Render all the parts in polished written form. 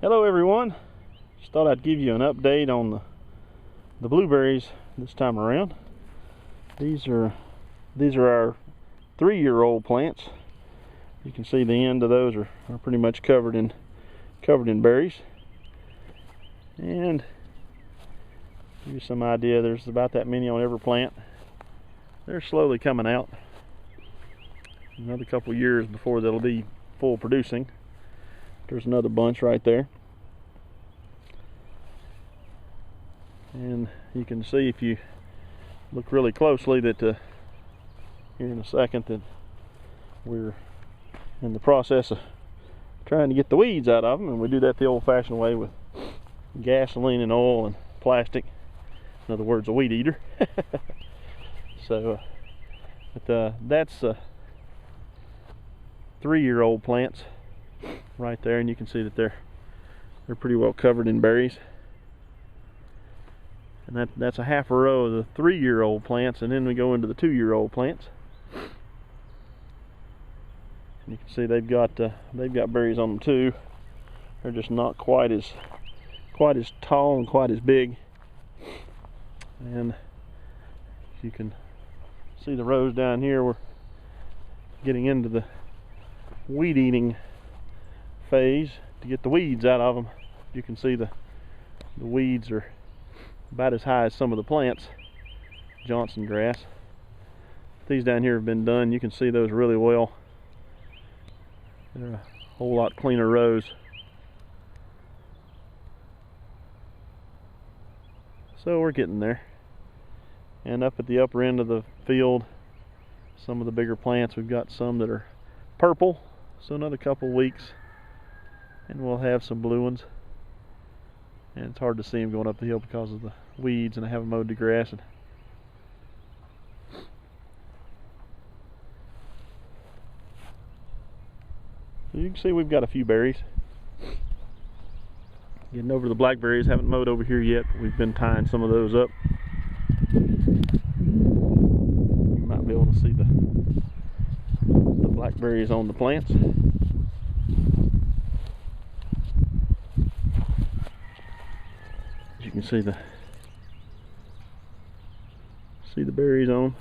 Hello everyone, just thought I'd give you an update on the blueberries this time around. These are our 3-year-old plants. You can see the end of those are pretty much covered in berries. And give you some idea, there's about that many on every plant. They're slowly coming out. Another couple years before they'll be full producing. There's another bunch right there. And you can see if you look really closely that here in a second that we're in the process of trying to get the weeds out of them, and we do that the old-fashioned way with gasoline and oil and plastic. In other words, a weed eater. So that's 3-year-old plants right there, and you can see that they're pretty well covered in berries. And that's a half a row of the 3-year-old plants, and then we go into the 2-year-old plants. And you can see they've got berries on them too. They're just not quite as tall and quite as big. And you can see the rows down here. We're getting into the weed eating phase to get the weeds out of them. You can see the weeds are about as high as some of the plants, Johnson grass. These down here have been done. You can see those really well. They're a whole lot cleaner rows. So we're getting there. And up at the upper end of the field, some of the bigger plants, we've got some that are purple. So another couple weeks and we'll have some blue ones. And it's hard to see them going up the hill because of the weeds, and I haven't mowed the grass. And so you can see we've got a few berries. Getting over the blackberries, haven't mowed over here yet, but we've been tying some of those up. You might be able to see the blackberries on the plants. You can see the berries on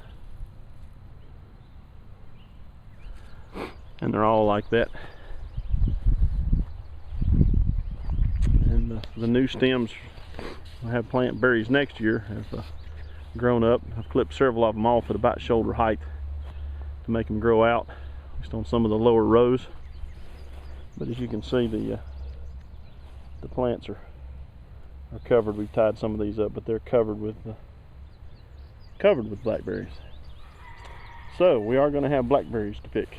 them, and they're all like that. And the new stems will have plant berries next year have grown up. I've clipped several of them off at about shoulder height to make them grow out, just on some of the lower rows. But as you can see, the plants are covered. We've tied some of these up, but they're covered with blackberries. So we are going to have blackberries to pick.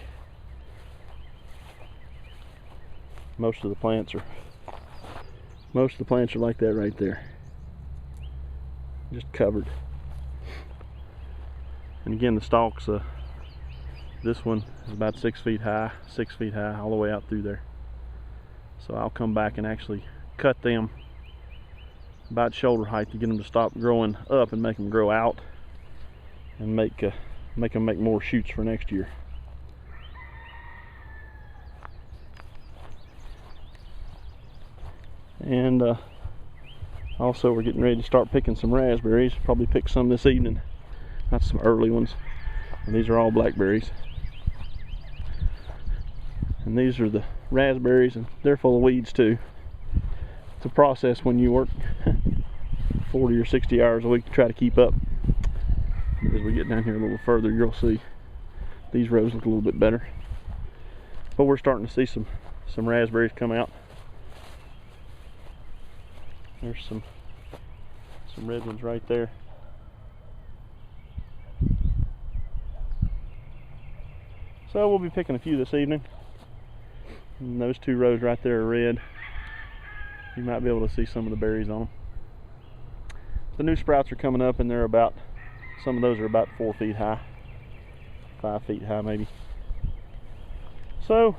Most of the plants are like that right there, just covered. And again, the stalks, this one is about 6 feet high, all the way out through there. So I'll come back and actually cut them about shoulder height to get them to stop growing up and make them grow out, and make them make more shoots for next year. And also we're getting ready to start picking some raspberries. Probably pick some this evening. Not some early ones. And these are all blackberries. And these are the raspberries, and they're full of weeds too. It's a process when you work 40 or 60 hours a week to try to keep up. As we get down here a little further, you'll see these rows look a little bit better. But we're starting to see some raspberries come out. There's some red ones right there. So we'll be picking a few this evening. And those 2 rows right there are red. You might be able to see some of the berries on them. The new sprouts are coming up, and some of those are about 4 feet high, 5 feet high maybe. So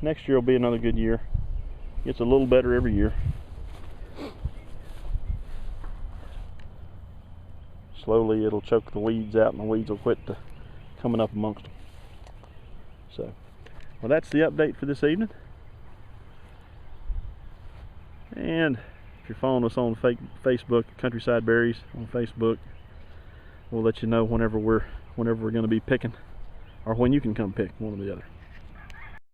next year will be another good year. It's a little better every year. Slowly it'll choke the weeds out, and the weeds will quit coming up amongst them. So, well, that's the update for this evening. And if you're following us on Facebook, Countryside Berries on Facebook, we'll let you know whenever we're going to be picking, or when you can come pick, one or the other.